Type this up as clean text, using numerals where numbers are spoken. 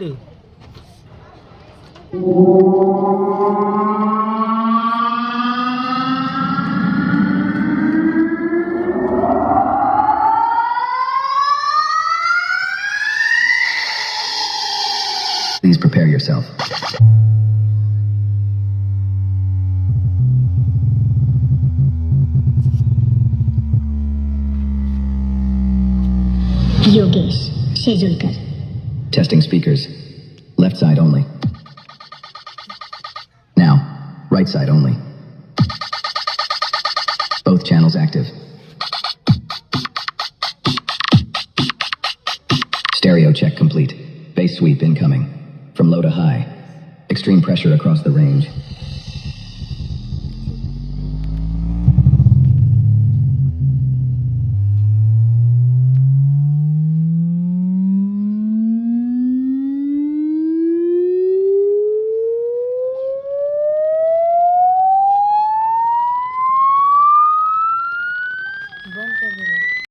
3. Please prepare yourself. Yogesh Shejulkar. Testing speakers. Left side only. Now, right side only. Both channels active. Stereo check complete. Bass sweep incoming. From low to high. Extreme pressure across the range. बंद कर देना.